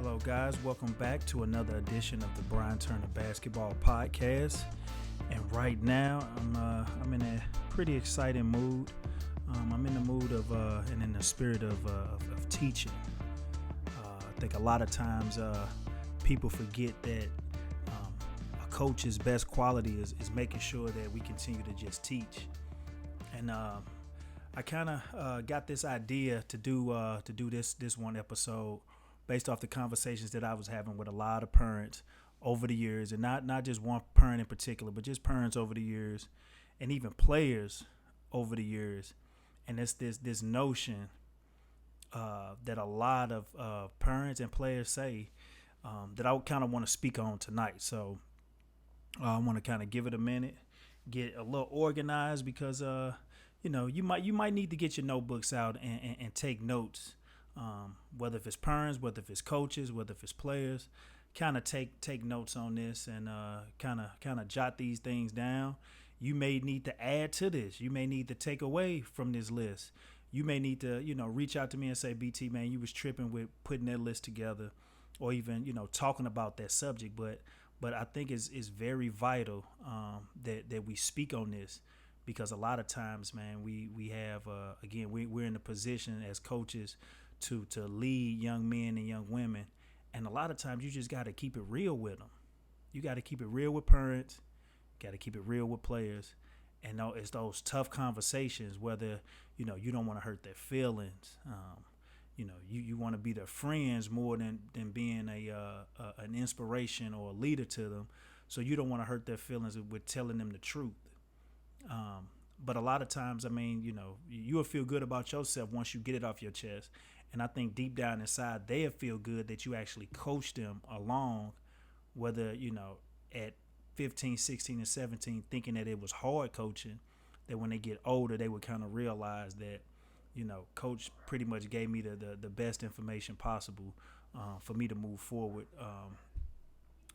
Hello, guys. Welcome back to another edition of the Bryan Turner Basketball Podcast. And right now, I'm in a pretty exciting mood. I'm in the mood of and in the spirit of teaching. I think a lot of times people forget that a coach's best quality is making sure that we continue to just teach. And I kind of got this idea to do this one episode based off the conversations that I was having with a lot of parents over the years, and not just one parent in particular, but just parents over the years, and even players over the years. And it's this notion that a lot of parents and players say that I kind of want to speak on tonight. So I want to kind of give it a minute, get a little organized, because you might need to get your notebooks out and take notes. Whether if it's parents, whether if it's coaches, whether if it's players, kind of take notes on this and kind of jot these things down. You may need to add to this. You may need to take away from this list. You may need to, reach out to me and say, BT, man, you was tripping with putting that list together, or even, talking about that subject. But I think it's very vital that we speak on this, because a lot of times, man, we have we're in a position as coaches to lead young men and young women, and a lot of times you just got to keep it real with them. You got to keep it real with parents, got to keep it real with players, and it's those tough conversations. Whether you don't want to hurt their feelings, you want to be their friends more than being an inspiration or a leader to them. So you don't want to hurt their feelings with telling them the truth. But a lot of times, you'll feel good about yourself once you get it off your chest. And I think deep down inside, they'll feel good that you actually coached them along, whether, at 15, 16, and 17, thinking that it was hard coaching, that when they get older, they would kind of realize that, coach pretty much gave me the best information possible for me to move forward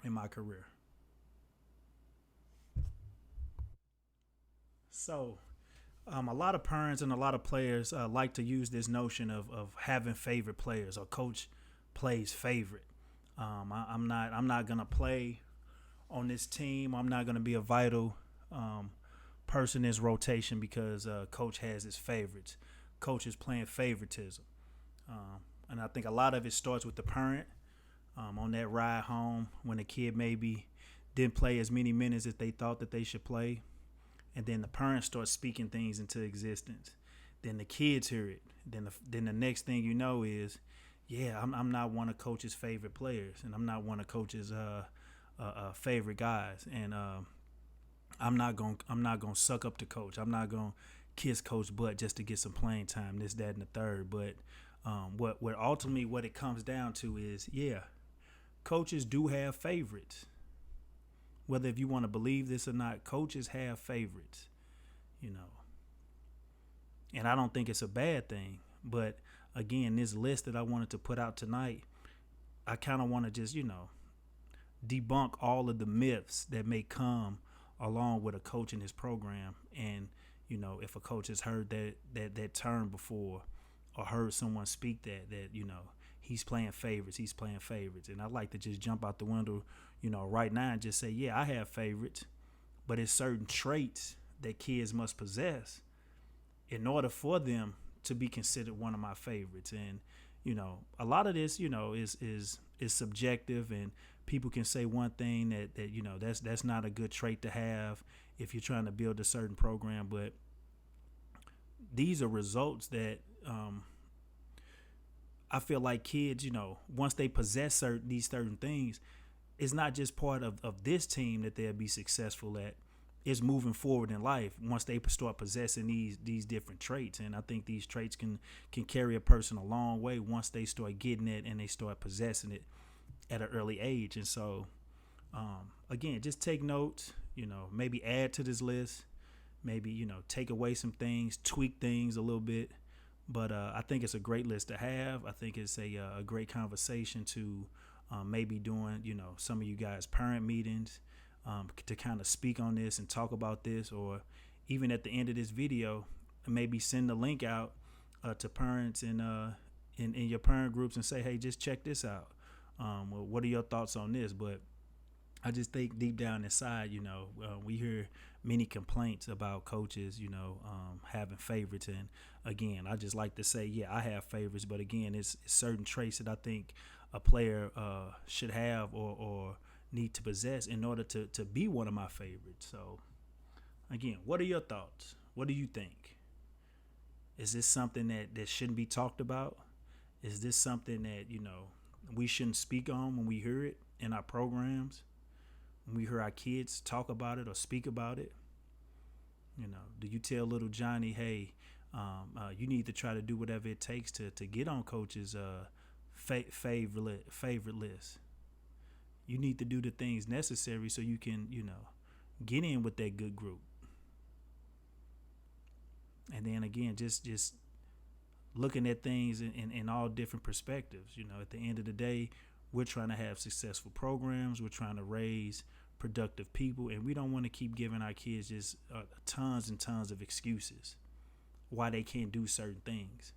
in my career. So a lot of parents and a lot of players like to use this notion of having favorite players, or coach plays favorite. I'm not gonna play on this team. I'm not gonna be a vital person in this rotation because coach has his favorites. Coach is playing favoritism, and I think a lot of it starts with the parent on that ride home when the kid maybe didn't play as many minutes as they thought that they should play. And then the parents start speaking things into existence. Then the kids hear it. Then the next thing you know is, I'm not one of coach's favorite players, and I'm not one of coach's favorite guys, and I'm not gonna suck up to coach. I'm not gonna kiss coach butt just to get some playing time. This, that, and the third. But what ultimately what it comes down to is, coaches do have favorites. Whether if you want to believe this or not, coaches have favorites, and I don't think it's a bad thing. But again, this list that I wanted to put out tonight, I kind of want to just, debunk all of the myths that may come along with a coach in his program. And, if a coach has heard that term before, or heard someone speak that he's playing favorites. And I like to just jump out the window, right now and just say, I have favorites, but it's certain traits that kids must possess in order for them to be considered one of my favorites. And, a lot of this, is subjective, and people can say one thing that that's not a good trait to have if you're trying to build a certain program. But these are results that, I feel like kids, once they possess these certain things, it's not just part of this team that they'll be successful at. It's moving forward in life once they start possessing these different traits. And I think these traits can carry a person a long way once they start getting it and they start possessing it at an early age. And so, again, just take notes, maybe add to this list, maybe, take away some things, tweak things a little bit. But I think it's a great list to have. I think it's a great conversation to maybe doing, some of you guys' parent meetings to kind of speak on this and talk about this, or even at the end of this video, maybe send the link out to parents in your parent groups and say, hey, just check this out. Well, what are your thoughts on this? But I just think deep down inside, we hear many complaints about coaches, having favorites. And again, I just like to say, yeah, I have favorites. But again, it's certain traits that I think a player should have or need to possess in order to be one of my favorites. So, again, what are your thoughts? What do you think? Is this something that shouldn't be talked about? Is this something that, we shouldn't speak on when we hear it in our programs? When we hear our kids talk about it or speak about it? Do you tell little Johnny, hey, you need to try to do whatever it takes to get on coach's favorite list? You need to do the things necessary so you can, get in with that good group. And then again, just looking at things in all different perspectives. At the end of the day, we're trying to have successful programs. We're trying to raise productive people, and we don't want to keep giving our kids just tons and tons of excuses why they can't do certain things.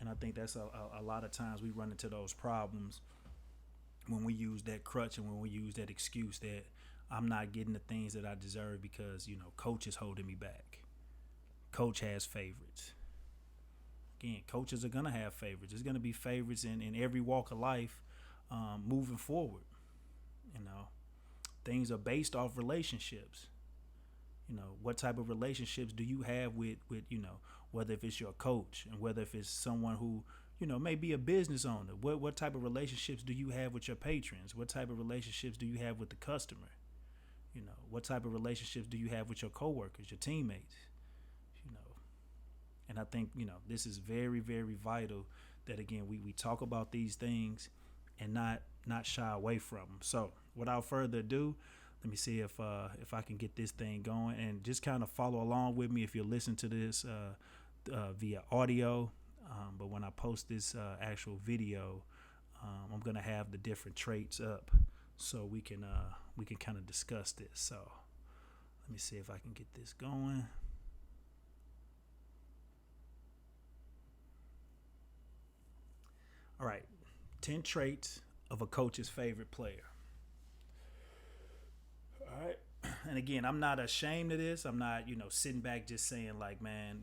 And I think that's a lot of times we run into those problems when we use that crutch and when we use that excuse that I'm not getting the things that I deserve because, coach is holding me back. Coach has favorites. Again, coaches are going to have favorites. There's going to be favorites in every walk of life moving forward. Things are based off relationships. What type of relationships do you have with whether if it's your coach and whether if it's someone who, may be a business owner. What type of relationships do you have with your patrons? What type of relationships do you have with the customer? What type of relationships do you have with your coworkers, your teammates? And I think, this is very, very vital that, again, we talk about these things and not shy away from them. So without further ado, let me see if I can get this thing going and just kind of follow along with me if you're listening to this via audio. But when I post this actual video, I'm going to have the different traits up so we can kind of discuss this. So let me see if I can get this going. All right, 10 traits of a coach's favorite player. All right. And again, I'm not ashamed of this. I'm not, sitting back just saying like, man,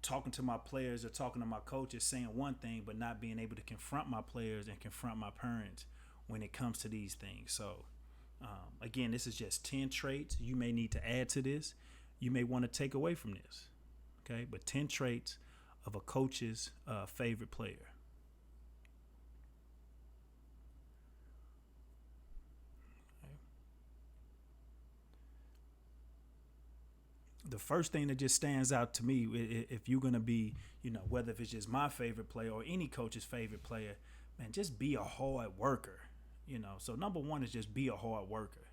talking to my players or talking to my coaches saying one thing, but not being able to confront my players and confront my parents when it comes to these things. So, again, this is just 10 traits. You may need to add to this. You may want to take away from this. Okay. But 10 traits of a coach's favorite player. Okay. The first thing that just stands out to me, if you're going to be, whether if it's just my favorite player or any coach's favorite player, man, just be a hard worker. So number one is just be a hard worker.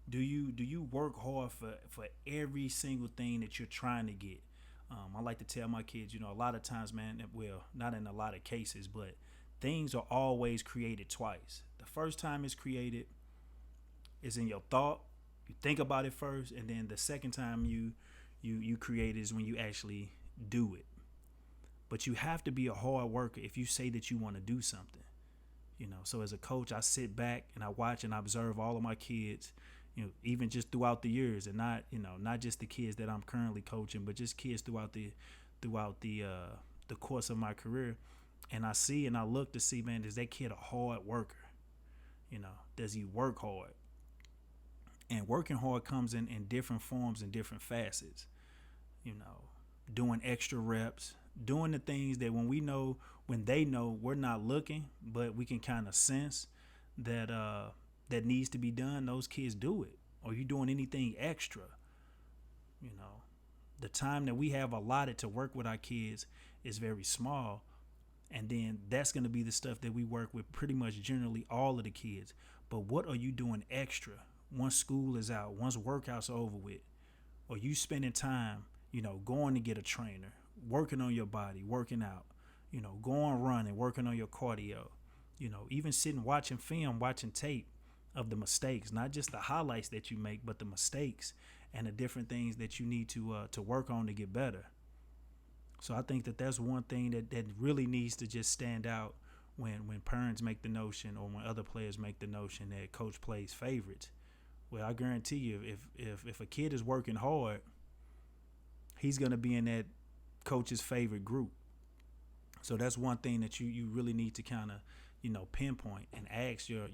Do you work hard for every single thing that you're trying to get? I like to tell my kids, a lot of times, man, well, not in a lot of cases, but things are always created twice. The first time it's created is in your thought. You think about it first, and then the second time you create is when you actually do it. But you have to be a hard worker if you say that you want to do something. So as a coach, I sit back and I watch and I observe all of my kids, even just throughout the years, and not just the kids that I'm currently coaching, but just kids throughout the course of my career. And I see and I look to see, man, is that kid a hard worker? Does he work hard? And working hard comes in different forms and different facets. Doing extra reps, doing the things that when they know we're not looking, but we can kind of sense that that needs to be done, those kids do it. Or you doing anything extra. The time that we have allotted to work with our kids is very small. And then that's going to be the stuff that we work with pretty much generally all of the kids. But what are you doing extra once school is out, once workout's over with? Or you spending time, going to get a trainer, working on your body, working out, going running, working on your cardio, even sitting watching film, watching tape of the mistakes, not just the highlights that you make, but the mistakes and the different things that you need to work on to get better. So I think that that's one thing that really needs to just stand out when parents make the notion, or when other players make the notion that coach plays favorites. Well, I guarantee you, if a kid is working hard, he's going to be in that coach's favorite group. So that's one thing that you really need to kind of, pinpoint and ask your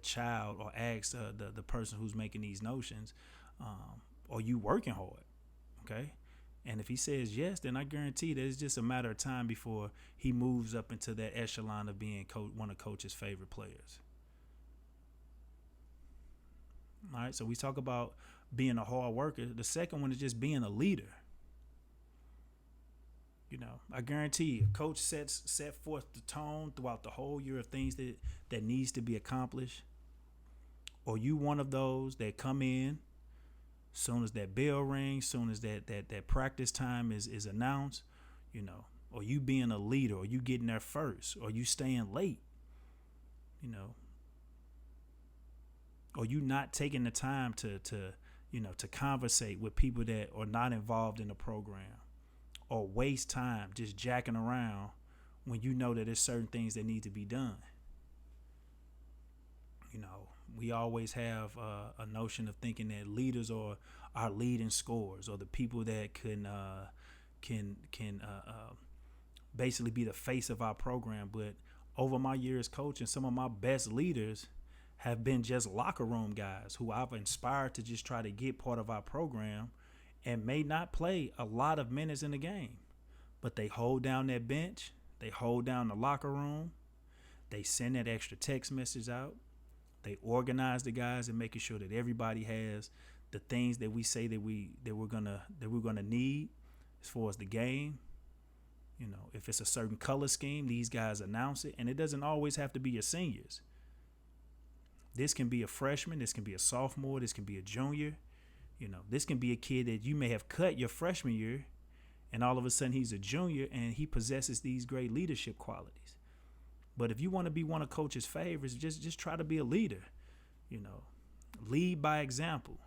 child, or ask the person who's making these notions, are you working hard? Okay. And if he says yes, then I guarantee that it's just a matter of time before he moves up into that echelon of being one of coach's favorite players. All right, so we talk about being a hard worker. The second one is just being a leader. I guarantee you, coach set forth the tone throughout the whole year of things that needs to be accomplished. Or you one of those that come in, soon as that bell rings, soon as that practice time is announced, or you being a leader, or you getting there first, or you staying late, or you not taking the time to conversate with people that are not involved in the program, or waste time just jacking around when you know that there's certain things that need to be done. We always have a notion of thinking that leaders are our leading scorers, or the people that can basically be the face of our program. But over my years coaching, some of my best leaders have been just locker room guys who I've inspired to just try to get part of our program, and may not play a lot of minutes in the game, but they hold down that bench, they hold down the locker room, they send that extra text message out. They organize the guys and making sure that everybody has the things that we say that we're gonna need as far as the game. If it's a certain color scheme, these guys announce it, and it doesn't always have to be your seniors. This can be a freshman, this can be a sophomore, this can be a junior. This can be a kid that you may have cut your freshman year, and all of a sudden he's a junior and he possesses these great leadership qualities. But if you want to be one of coach's favorites, just try to be a leader. Lead by example.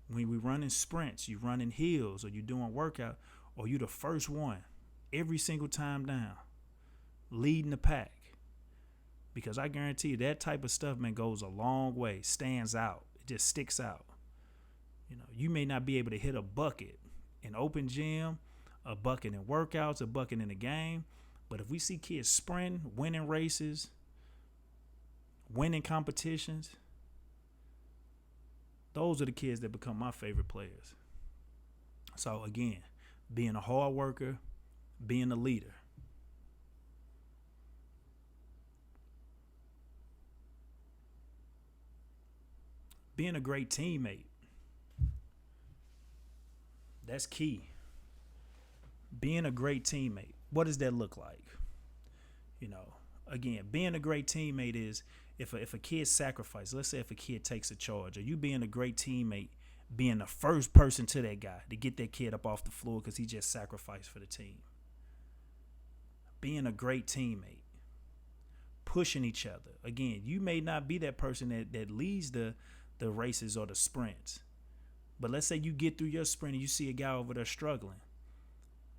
When we run in sprints, you run in hills, or you doing workout, or you the first one every single time down, leading the pack. Because I guarantee you that type of stuff, man, goes a long way, stands out. It just sticks out. You may not be able to hit a bucket in open gym, a bucket in workouts, a bucket in the game. But if we see kids sprinting, winning races, winning competitions, those are the kids that become my favorite players. So again, being a hard worker, being a leader. Being a great teammate. That's key. Being a great teammate. What does that look like? Again, being a great teammate is if a kid sacrifices, let's say if a kid takes a charge, or you being a great teammate, being the first person to that guy to get that kid up off the floor because he just sacrificed for the team. Being a great teammate. Pushing each other. Again, you may not be that person that leads the races or the sprints. But let's say you get through your sprint and you see a guy over there struggling.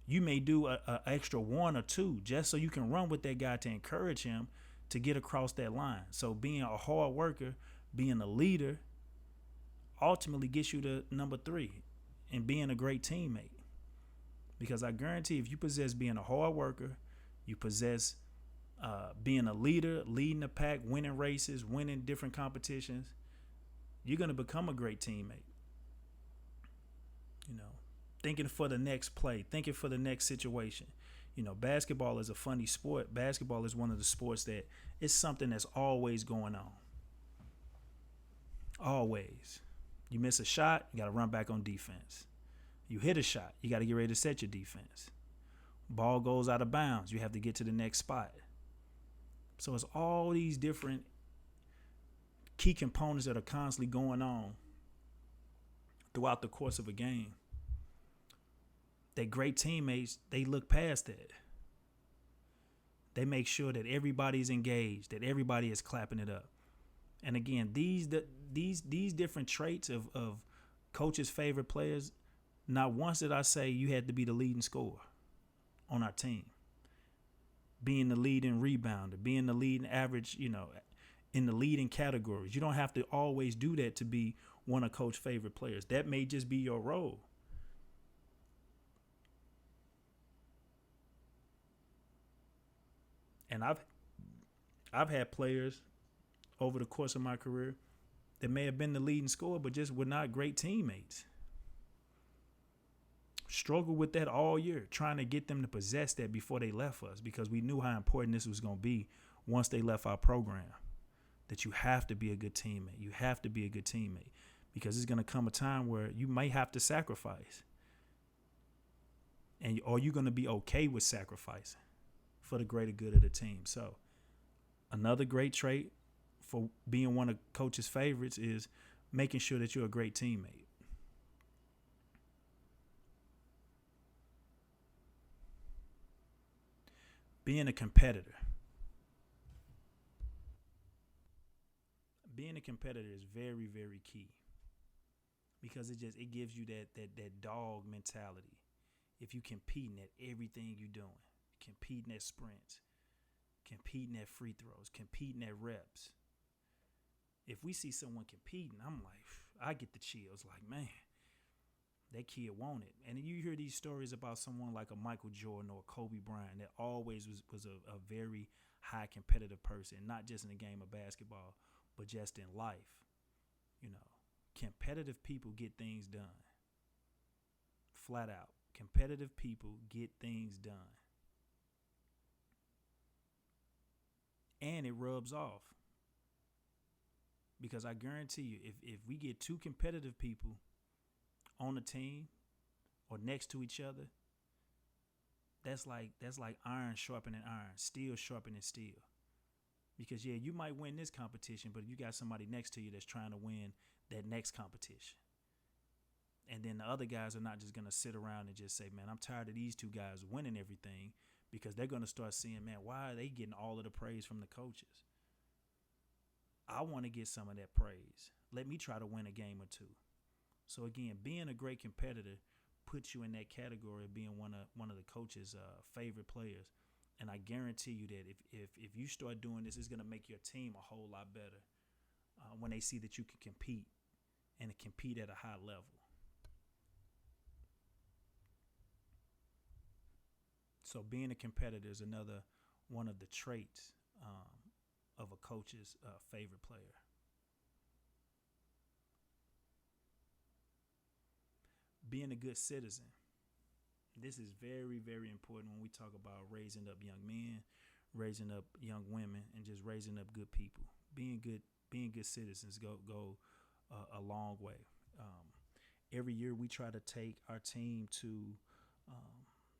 You may do an extra 1 or 2 just so you can run with that guy to encourage him to get across that line. So being a hard worker, being a leader, ultimately gets you to number 3, and being a great teammate. Because I guarantee if you possess being a hard worker, you possess being a leader, leading the pack, winning races, winning different competitions, you're going to become a great teammate. Thinking for the next play, thinking for the next situation. Basketball is a funny sport. Basketball is one of the sports that it's something that's always going on. Always. You miss a shot, you got to run back on defense. You hit a shot, you got to get ready to set your defense. Ball goes out of bounds, you have to get to the next spot. So it's all these different key components that are constantly going on throughout the course of a game. That great teammates, they look past that. They make sure that everybody's engaged, that everybody is clapping it up. And again, these different traits of coach's favorite players, not once did I say you had to be the leading scorer on our team. being the leading rebounder, being the leading average, in the leading categories. You don't have to always do that to be one of Coach's favorite players. That may just be your role. And I've had players over the course of my career that may have been the leading scorer, but just were not great teammates. Struggled with that all year, trying to get them to possess that before they left us, because we knew how important this was going to be once they left our program. That you have to be a good teammate. You have to be a good teammate, because there's going to come a time where you may have to sacrifice. And are you going to be okay with sacrificing for the greater good of the team? So another great trait for being one of Coach's favorites is making sure that you're a great teammate. Being a competitor. Being a competitor is very, very key, because it gives you that dog mentality. If you competing at everything you're doing, competing at sprints, competing at free throws, competing at reps. If we see someone competing, I'm like, I get the chills. Like, man, that kid want it. And you hear these stories about someone like a Michael Jordan or Kobe Bryant that always was a very high competitive person, not just in the game of basketball, but just in life. Competitive people get things done. Flat out. Competitive people get things done. And it rubs off. Because I guarantee you, if we get two competitive people on a team or next to each other, that's like iron sharpening iron, steel sharpening steel. Because, yeah, you might win this competition, but you got somebody next to you that's trying to win that next competition. And then the other guys are not just going to sit around and just say, man, I'm tired of these two guys winning everything, because they're going to start seeing, man, why are they getting all of the praise from the coaches? I want to get some of that praise. Let me try to win a game or two. So, again, being a great competitor puts you in that category of being one of the coach's favorite players. And I guarantee you that if you start doing this, it's going to make your team a whole lot better when they see that you can compete and compete at a high level. So being a competitor is another one of the traits of a coach's favorite player. Being a good citizen. This is very, very important when we talk about raising up young men, raising up young women, and just raising up good people. Being good citizens go a long way. Every year we try to take our team to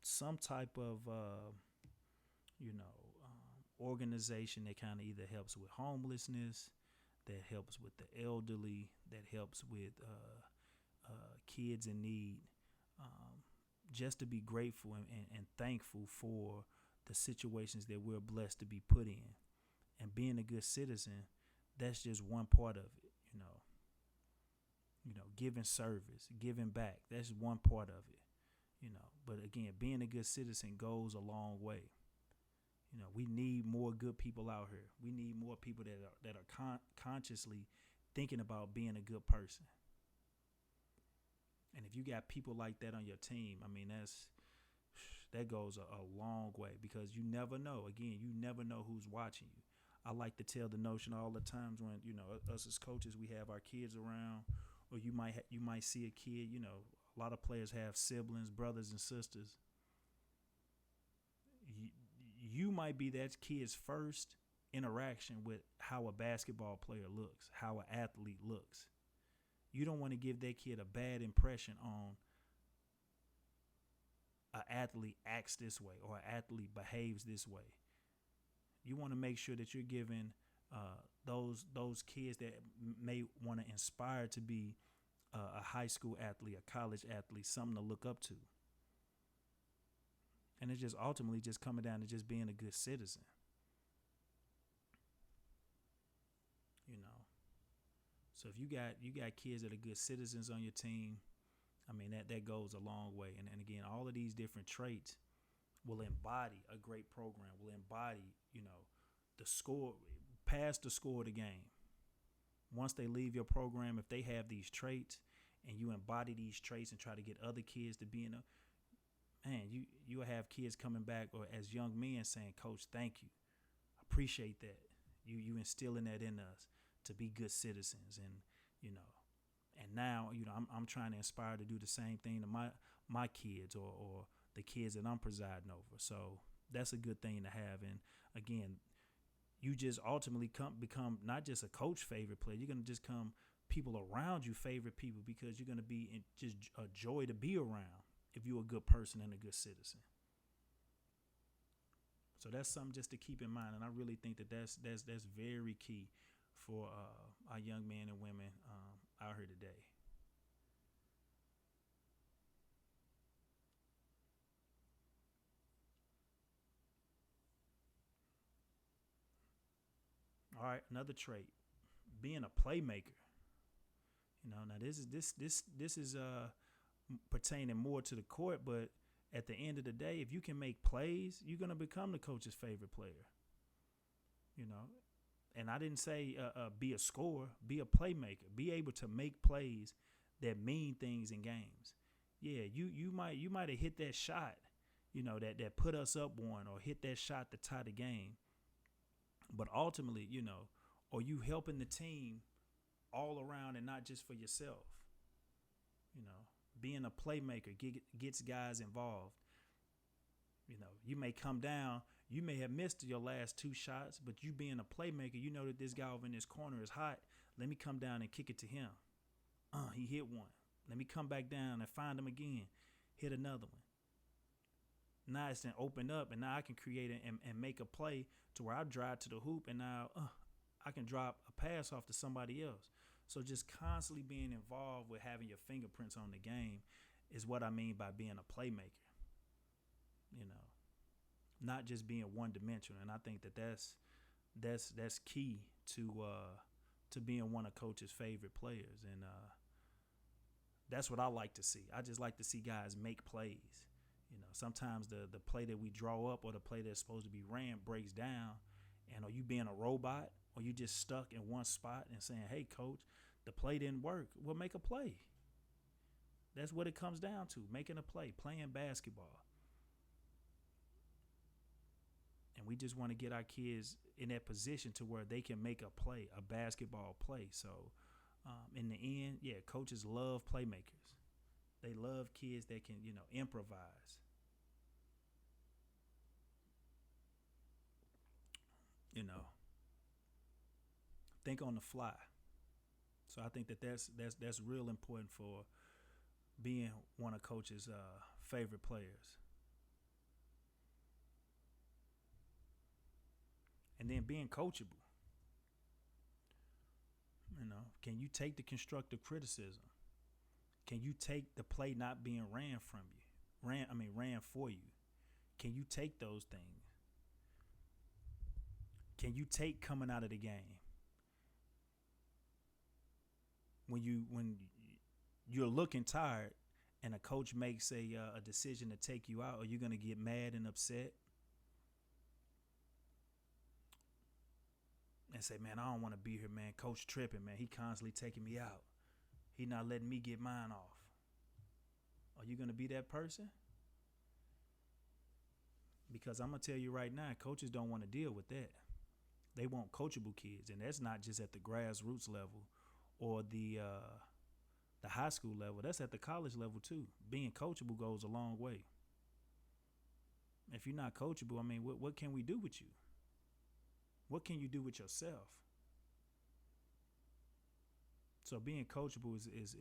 some type of organization that kind of either helps with homelessness, that helps with the elderly, that helps with kids in need. Just to be grateful and thankful for the situations that we're blessed to be put in. And being a good citizen, that's just one part of it, giving service, giving back, that's one part of it, But again, being a good citizen goes a long way. We need more good people out here. We need more people that are consciously thinking about being a good person. And if you got people like that on your team, I mean, that goes a long way, because you never know. Again, you never know who's watching you. I like to tell the notion all the times when, us as coaches, we have our kids around, or you might see a kid, a lot of players have siblings, brothers and sisters. You might be that kid's first interaction with how a basketball player looks, how an athlete looks. You don't want to give that kid a bad impression on an athlete acts this way or an athlete behaves this way. You want to make sure that you're giving those kids that may want to inspire to be a high school athlete, a college athlete, something to look up to. And it's just ultimately just coming down to just being a good citizen. So if you got kids that are good citizens on your team, I mean that goes a long way. And again, all of these different traits will embody a great program, will embody, the score, pass the score of the game. Once they leave your program, if they have these traits and you embody these traits and try to get other kids to be in a, man, you will have kids coming back or as young men saying, Coach, thank you. Appreciate that. You instilling that in us to be good citizens. And now, I'm trying to inspire to do the same thing to my kids or the kids that I'm presiding over. So that's a good thing to have. And again, you just ultimately become not just a coach favorite player. You're going to just come people around you favorite people because you're going to be just a joy to be around if you're a good person and a good citizen. So that's something just to keep in mind. And I really think that's very key for our young men and women out here today. All right, another trait, being a playmaker. Now this is pertaining more to the court, but at the end of the day, if you can make plays, you're gonna become the coach's favorite player. And I didn't say be a scorer, be a playmaker, be able to make plays that mean things in games. Yeah, you might have hit that shot, that put us up one, or hit that shot to tie the game. But ultimately, are you helping the team all around and not just for yourself? Being a playmaker gets guys involved. You may come down, you may have missed your last two shots, but you being a playmaker, you know that this guy over in this corner is hot. Let me come down and kick it to him. He hit one. Let me come back down and find him again. Hit another one. Now it's then opened up, and now I can create and make a play to where I drive to the hoop, and now I can drop a pass off to somebody else. So just constantly being involved with having your fingerprints on the game is what I mean by being a playmaker. Not just being one-dimensional. And I think that's key to being one of Coach's favorite players. And that's what I like to see. I just like to see guys make plays. Sometimes the play that we draw up or the play that's supposed to be ran breaks down. And are you being a robot, or you just stuck in one spot and saying, hey, Coach, the play didn't work? Well, make a play. That's what it comes down to, making a play, playing basketball. And we just want to get our kids in that position to where they can make a play, a basketball play. So in the end, yeah, coaches love playmakers. They love kids that can, improvise. Think on the fly. So I think that's real important for being one of Coach's favorite players. And then being coachable. Can you take the constructive criticism? Can you take the play not being ran from you? Ran for you? Can you take those things? Can you take coming out of the game? When you're looking tired and a coach makes a decision to take you out, are you going to get mad and upset and say, man, I don't want to be here, man. Coach tripping, man. He constantly taking me out. He not letting me get mine off. Are you going to be that person? Because I'm going to tell you right now, coaches don't want to deal with that. They want coachable kids, and that's not just at the grassroots level or the high school level. That's at the college level too. Being coachable goes a long way. If you're not coachable, what can we do with you? What can you do with yourself? So being coachable is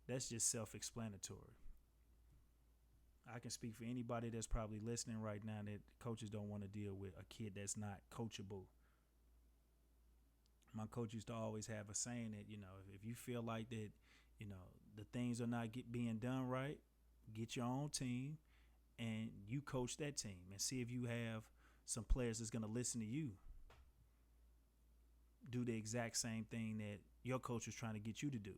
that's just self-explanatory. I can speak for anybody that's probably listening right now that coaches don't want to deal with a kid that's not coachable. My coach used to always have a saying that, if you feel like that, the things are not being done right, get your own team and you coach that team and see if you have some players that's going to listen to you. Do the exact same thing that your coach was trying to get you to do.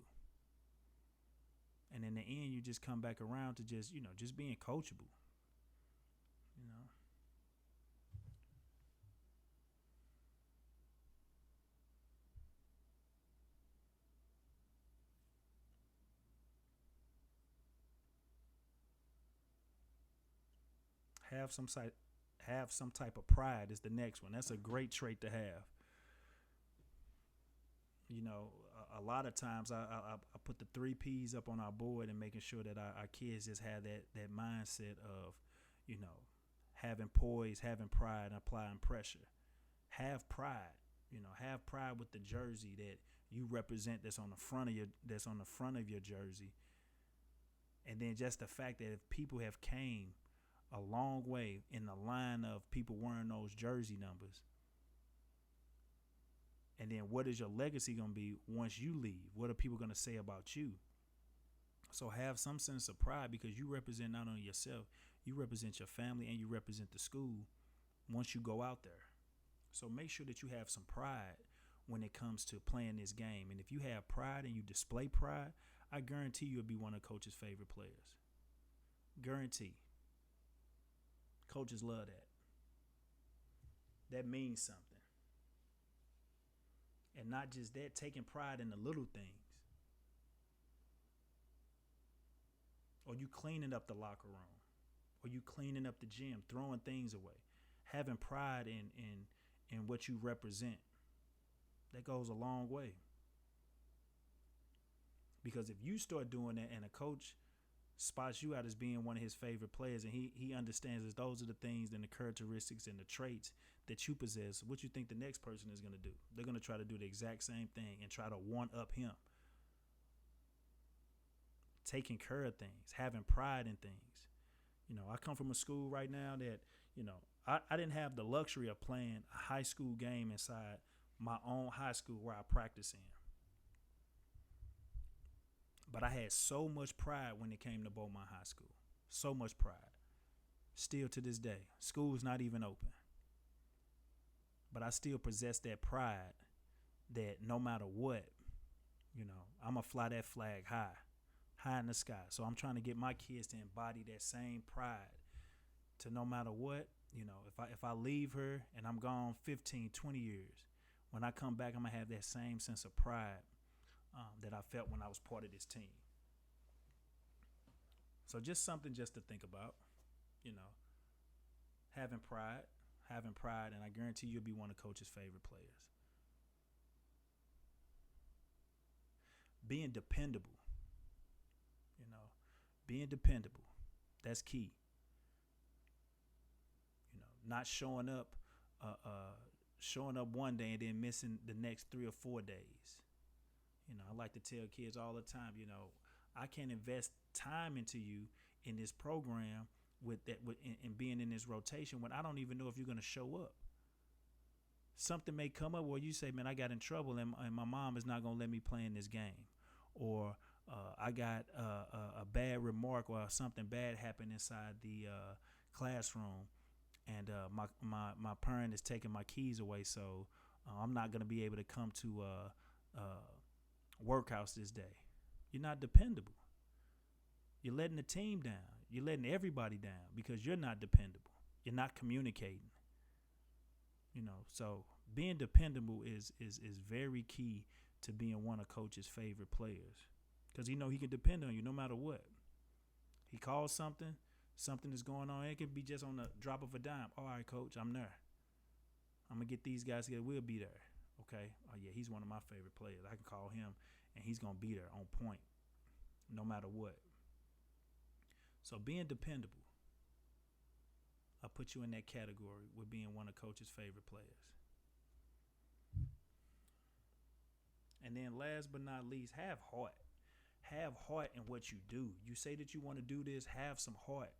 And in the end, you just come back around to just being coachable. Have some type of pride is the next one. That's a great trait to have. You know, a lot of times I put the 3 P's up on our board and making sure that our kids just have that mindset of, you know, having poise, having pride, and applying pressure. Have pride. You know, have pride with the jersey that you represent that's on the front of your jersey. And then just the fact that if people have came a long way in the line of people wearing those jersey numbers, and then what is your legacy going to be once you leave? What are people going to say about you? So have some sense of pride, because you represent not only yourself, you represent your family and you represent the school once you go out there. So make sure that you have some pride when it comes to playing this game. And if you have pride and you display pride, I guarantee you'll be one of Coach's favorite players. Guarantee. Coaches love that. That means something. And not just that, taking pride in the little things. Or you cleaning up the locker room. Or you cleaning up the gym, throwing things away. Having pride in what you represent. That goes a long way. Because if you start doing that and a coach spots you out as being one of his favorite players, and he understands that those are the things and the characteristics and the traits that you possess, what you think the next person is going to do? They're going to try to do the exact same thing and try to one-up him. Taking care of things, having pride in things. You know, I come from a school right now that, you know, I didn't have the luxury of playing a high school game inside my own high school where I practice in. But I had so much pride when it came to Beaumont High School. So much pride. Still to this day. School's not even open. But I still possess that pride that no matter what, you know, I'm going to fly that flag high in the sky. So I'm trying to get my kids to embody that same pride to no matter what, you know, if I leave her and I'm gone 15, 20 years, when I come back, I'm going to have that same sense of pride that I felt when I was part of this team. So just something just to think about, you know, having pride, and I guarantee you'll be one of Coach's favorite players. Being dependable, you know, that's key. You know, not showing up one day and then missing the next 3 or 4 days. You know, I like to tell kids all the time, you know, I can't invest time into you in this program and being in this rotation when I don't even know if you're going to show up. Something may come up where you say, man, I got in trouble and my mom is not going to let me play in this game. Or I got a bad remark or something bad happened inside the classroom, and my parent is taking my keys away, so I'm not going to be able to come to workhouse this day. You're not dependable. You're letting the team down. You're letting everybody down because you're not dependable. You're not communicating. You know, so being dependable is very key to being one of Coach's favorite players, because he know he can depend on you no matter what. He calls something is going on. It could be just on the drop of a dime. All right, Coach, I'm there. I'm going to get these guys together. We'll be there. Okay. Oh, yeah, he's one of my favorite players. I can call him, and he's going to be there on point no matter what. So being dependable, I put you in that category with being one of Coach's favorite players. And then last but not least, have heart. Have heart in what you do. You say that you want to do this, have some heart.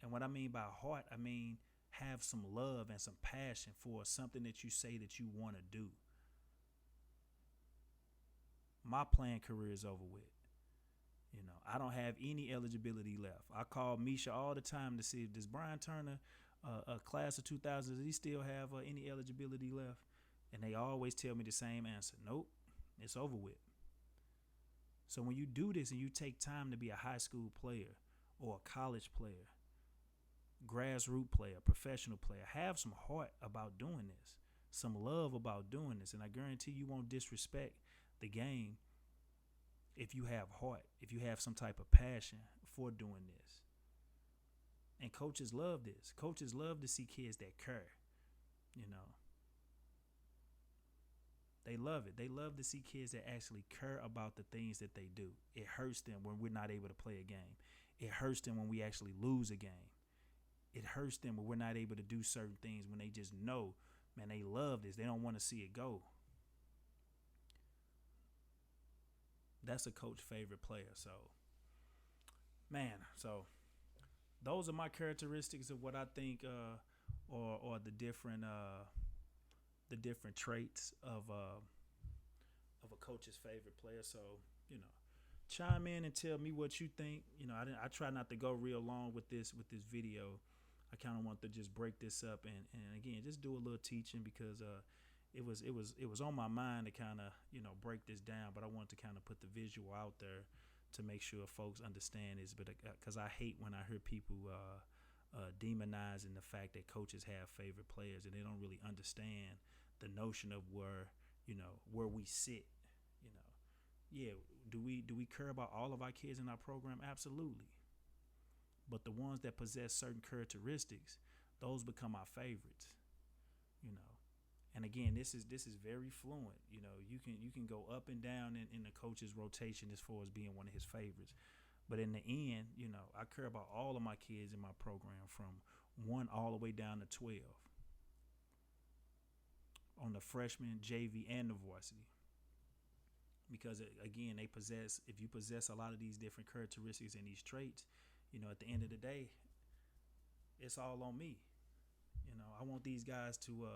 And what I mean by heart, I mean have some love and some passion for something that you say that you want to do. My playing career is over with. You know, I don't have any eligibility left. I call Misha all the time to see if does Bryan Turner, a class of 2000, does he still have any eligibility left? And they always tell me the same answer. Nope, it's over with. So when you do this and you take time to be a high school player or a college player, grassroots player, professional player, have some heart about doing this, some love about doing this. And I guarantee you won't disrespect the game if you have heart, if you have some type of passion for doing this. And coaches love this. Coaches love to see kids that care. They love it. They love to see kids that actually care about the things that they do. It hurts them when we're not able to play a game. It hurts them when we actually lose a game. It hurts them when we're not able to do certain things, when they just know, man, they love this. They don't want to see it go. That's a coach's favorite player. So, man, those are my characteristics of what I think or the different traits of a coach's favorite player. So, chime in and tell me what you think. I try not to go real long with this video. I kind of want to just break this up and again just do a little teaching because it was on my mind to kind of break this down, but I want to kind of put the visual out there to make sure folks understand this. But because I hate when I hear people demonizing the fact that coaches have favorite players and they don't really understand the notion of where we sit. Yeah, do we care about all of our kids in our program? Absolutely. But the ones that possess certain characteristics, those become our favorites. And again, this is very fluent. You can go up and down in the coach's rotation as far as being one of his favorites. But in the end, I care about all of my kids in my program from 1 all the way down to 12 on the freshman, JV, and the varsity. Because again, if you possess a lot of these different characteristics and these traits, at the end of the day, it's all on me. I want these guys to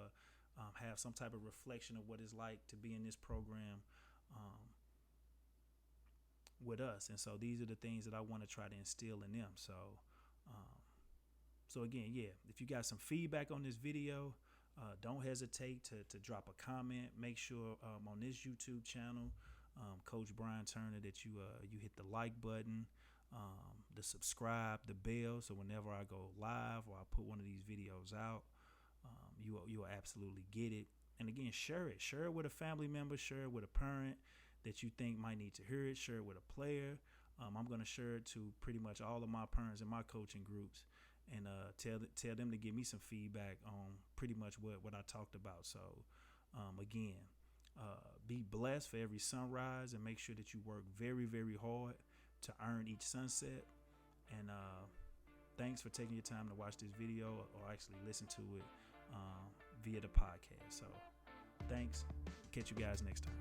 have some type of reflection of what it's like to be in this program with us. And so these are the things that I want to try to instill in them. So again, yeah, if you got some feedback on this video, don't hesitate to drop a comment. Make sure on this YouTube channel, Coach Bryan Turner, that you hit the like button, the subscribe, the bell, so whenever I go live or I put one of these videos out, you'll absolutely get it. And again, share it with a family member, share it with a parent that you think might need to hear it, share it with a player. I'm going to share it to pretty much all of my parents in my coaching groups and tell them to give me some feedback on pretty much what I talked about. So again, be blessed for every sunrise and make sure that you work very, very hard to earn each sunset. And thanks for taking your time to watch this video or actually listen to it via the podcast. So thanks. Catch you guys next time.